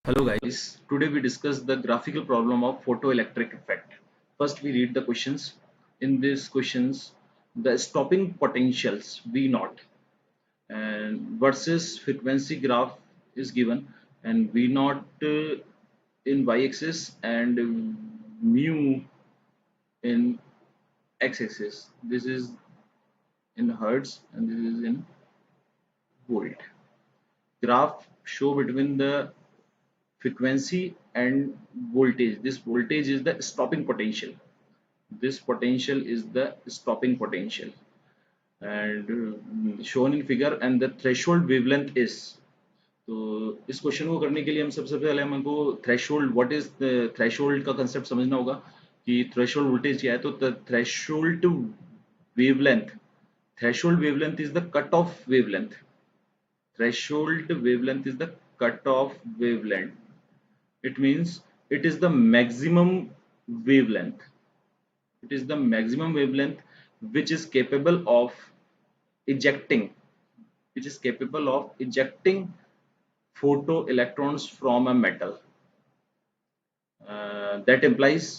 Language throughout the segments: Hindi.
Hello guys, today we discuss the graphical problem of photoelectric effect. First we read the questions. In these questions, the stopping potentials V naught and versus frequency graph is given, and V naught in y-axis and mu in x-axis. This is in hertz and this is in volt. Graph show between the frequency and voltage. This voltage is the stopping potential. This potential is the stopping potential, and shown in figure, and the threshold wavelength is. तो इस क्वेश्चन को करने के लिए हम सबसे पहले हमको threshold, what is the threshold का कंसेप्ट समझना होगा कि थ्रेशोल्ड वोल्टेज क्या है. तो threshold wavelength, threshold wavelength is the cut off wavelength. Threshold wavelength is the cutoff wavelength. It means it is the maximum wavelength. It is the maximum wavelength which is capable of ejecting, photoelectrons from a metal. That implies,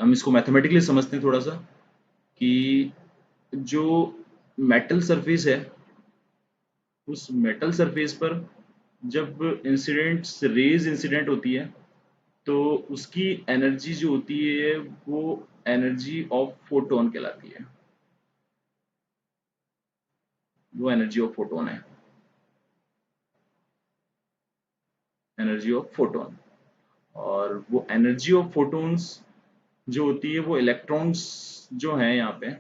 हम इसको मैथमेटिकली समझते हैं थोड़ा सा, कि जो मेटल सरफेस है, उस मेटल सरफेस पर जब रेज इंसिडेंट होती है तो उसकी एनर्जी जो होती है वो एनर्जी ऑफ फोटोन कहलाती है. वो एनर्जी ऑफ फोटोन है, एनर्जी ऑफ फोटोन. और वो एनर्जी ऑफ फोटोन्स जो होती है वो इलेक्ट्रॉन्स जो हैं यहाँ पे,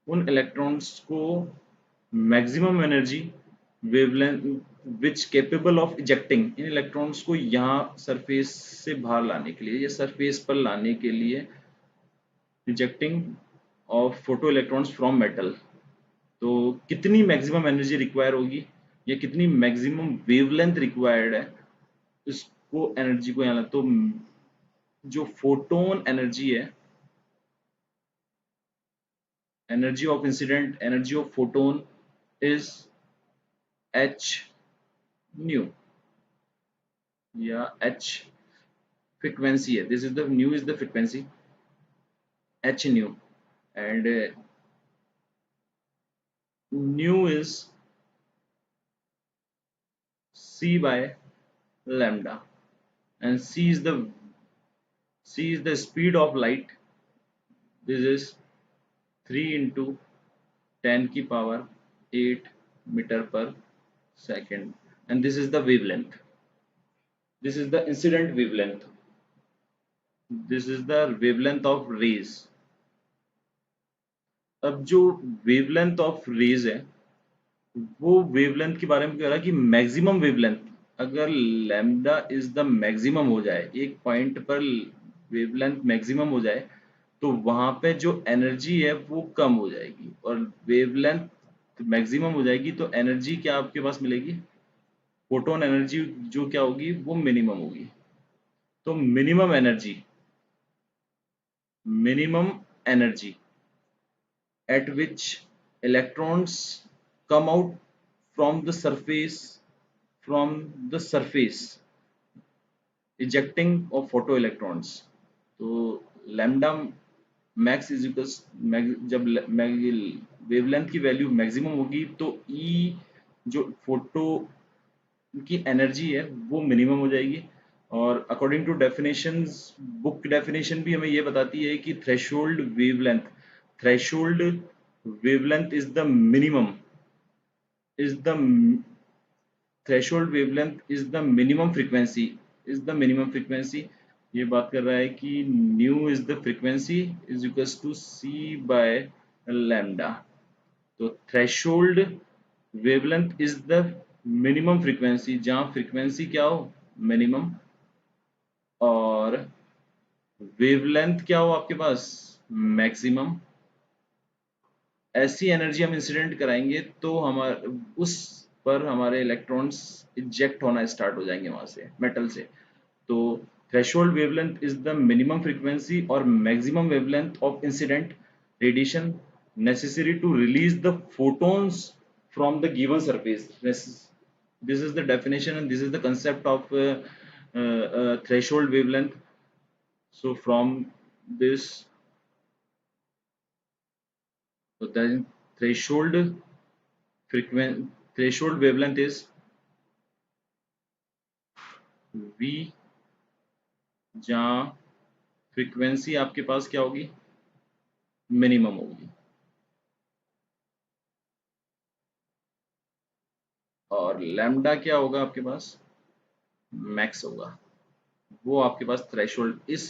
उन इलेक्ट्रॉन्स को maximum energy wavelength which capable of ejecting, in electrons को यहाँ सरफेस से बाहर लाने के लिए या सरफेस पर लाने के लिए, ejecting of photo electrons from metal. तो कितनी मैक्सिमम एनर्जी रिक्वायर होगी या कितनी मैक्सिमम वेवलेंथ रिक्वायर्ड है, इसको एनर्जी को यहाँ. तो जो फोटोन एनर्जी है, energy of incident, energy of photon is h nu, या h frequency है. this is the nu is the frequency, h nu, and nu is c by lambda, and c is the speed of light. this is 3 into 10 की power 8 meter per second, and this is the wavelength. This is the incident wavelength. This is the wavelength of rays. अब जो wavelength of rays है, वो वेवलेंथ के बारे में कह रहा है कि मैक्सिमम वेवलेंथ, अगर लैम्डा इज द मैक्सिमम हो जाए, एक पॉइंट पर वेवलेंथ मैक्सिमम हो जाए, तो वहां पे जो एनर्जी है वो कम हो जाएगी, और वेवलेंथ मैक्सिमम हो जाएगी तो एनर्जी क्या आपके पास मिलेगी, फोटोन एनर्जी जो क्या होगी वो मिनिमम होगी. तो minimum energy at which electrons come out from the surface ejecting of photoelectrons. तो lambda max is equals, जब वेवलेंथ की वैल्यू मैक्सिमम होगी तो E जो फोटो की एनर्जी है वो मिनिमम हो जाएगी. और according to definitions, book definition भी हमें ये बताती है कि threshold wavelength is the minimum frequency. ये बात कर रहा है कि nu is the frequency is equals to c by lambda. तो threshold wavelength is the minimum frequency, जहाँ frequency क्या हो, minimum, और wavelength क्या हो आपके पास, maximum. ऐसी एनर्जी हम इंसिडेंट कराएंगे तो हमारे उस पर हमारे इलेक्ट्रॉन्स इजेक्ट होना स्टार्ट हो जाएंगे वहां से, मेटल से. तो threshold wavelength is the minimum frequency और maximum wavelength of incident radiation necessary to release the photons from the given surface. This is the definition and this is the concept of threshold wavelength. So from this, so then threshold threshold wavelength is V, जहाँ फ्रीक्वेंसी आपके पास क्या होगी, मिनिमम होगी, और लैम्डा क्या होगा आपके पास, मैक्स होगा। वो आपके पास थ्रेशोल्ड, इस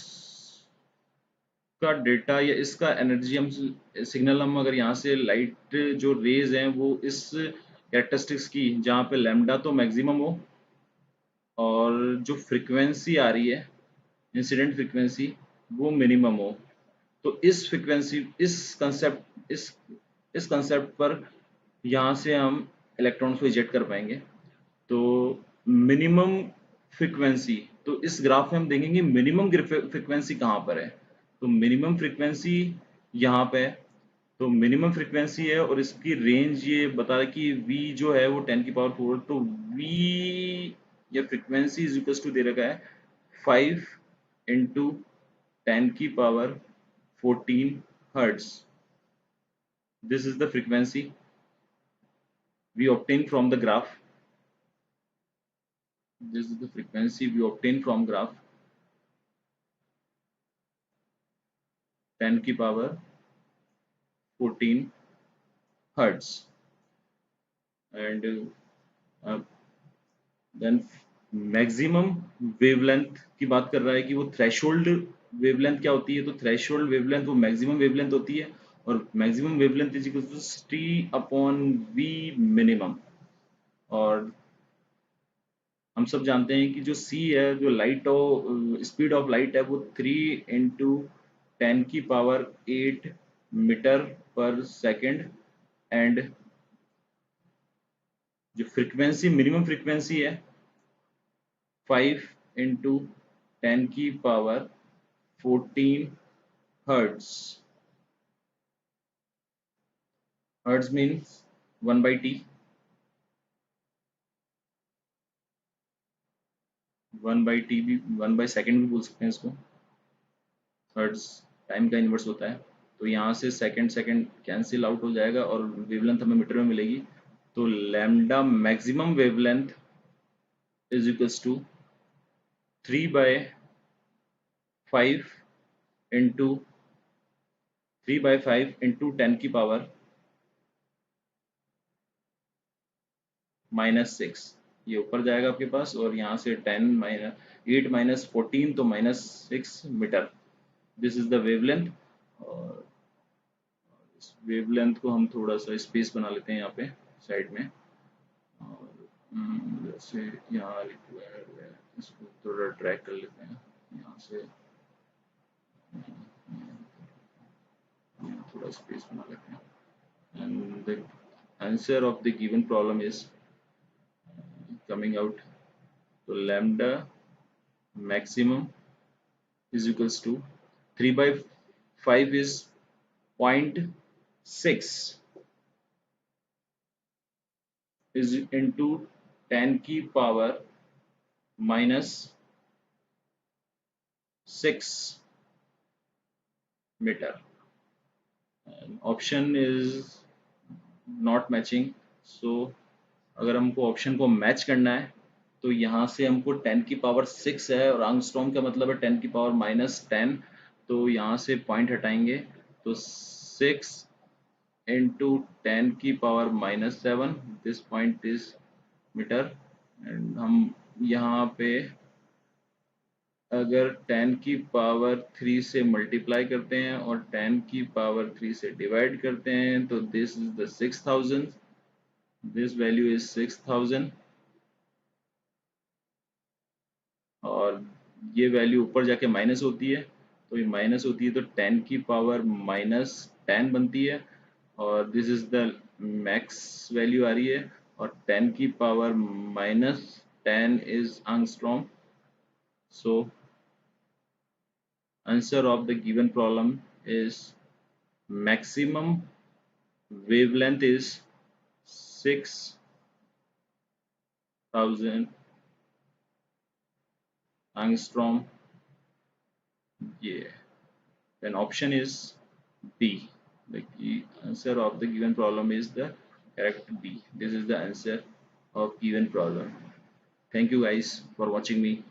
का डेटा या इसका एनर्जी हम सिग्नल, हम अगर यहाँ से लाइट जो रेज हैं वो इस कैरेक्टरिस्टिक्स की, जहाँ पे लैम्डा तो मैक्सिमम हो और जो फ्रीक्वेंसी आ रही है इंसिडेंट फ्रीक्वेंसी वो मिनिमम हो, तो इस फ्रीक्वेंसी, इस कंसेप्ट पर यहाँ से हम इलेक्ट्रॉन्स को इजेक्ट कर पाएंगे। तो मिनिमम फ्रीक्वेंसी, तो इस ग्राफ में हम देखेंगे मिनिमम फ्रीक्वेंसी कहाँ पर है। तो मिनिमम फ्रीक्वेंसी यहाँ पे है, तो मिनिमम फ्रीक्वेंसी है और इसकी रेंज ये बता रहा है कि v जो है वो 10⁴, तो v या फ्रीक्वेंसी इज इक्वल टू दे रखा है 5 into 10⁻14 hertz. This is the frequency we obtain from the graph. This is the frequency we obtain from graph 10⁻14 hertz, and then maximum wavelength की बात कर रहा है कि वो थ्रेशोल्ड वेवलेंथ क्या होती है, तो थ्रेशोल्ड वेवलेंथ वो मैक्सिमम वेवलेंथ होती है, और maximum wavelength is equal to T upon V minimum. और हम सब जानते हैं कि जो सी है, जो लाइट हो, स्पीड ऑफ लाइट है, वो 3 × 10⁸ मीटर पर सेकेंड, एंड जो फ्रीक्वेंसी मिनिमम फ्रीक्वेंसी है 5 × 10⁻14 hertz. Hertz means 1/t, 1/t भी 1/सेकेंड भी बोल सकते हैं इसको। हर्ट्ज टाइम का इन्वर्स होता है, तो यहाँ से सेकेंड सेकेंड कैंसिल आउट हो जाएगा और वेवलेंथ हमें मीटर में मिलेगी। तो lambda maximum wavelength is equals to 3/5 into 10⁻⁻6, ये ऊपर जाएगा आपके पास, और यहाँ से 8 - 14 तो -6 metre. This is the wavelength. और इस वेवलेंथ को हम थोड़ा सा स्पेस बना लेते हैं यहाँ पे साइड में, और जैसे यहाँ रिक्वायर्ड है इसको थोड़ा ड्रैग कर लेते हैं यहाँ से, थोड़ा स्पेस बना लेते हैं, and the answer of the given problem is coming out. So lambda maximum is equals to 3/5 is 0.6 is into 10⁻⁻6 meter. Option is not matching, so अगर हमको ऑप्शन को मैच करना है तो यहाँ से हमको 10⁻6 है और आंगस्ट्रॉम का मतलब है 10⁻−10, तो यहाँ से पॉइंट हटाएंगे, तो 6 into 10⁻−7, this point is metre. And हम यहाँ पे अगर 10⁻³ से मल्टीप्लाई करते हैं और 10⁻³ से डिवाइड करते हैं, तो this is the 6000, this value is 6000, और ये वैल्यू ऊपर जाके माइनस होती है, तो ये माइनस होती है तो 10⁻−10 बनती है, और this is the max value आ रही है, और 10⁻−10 is angstrom. So answer of the given problem is maximum wavelength is 6 thousand angstrom. Yeah, then option is B. The key answer of the given problem is the correct B. This is the answer of given problem. Thank you guys for watching me.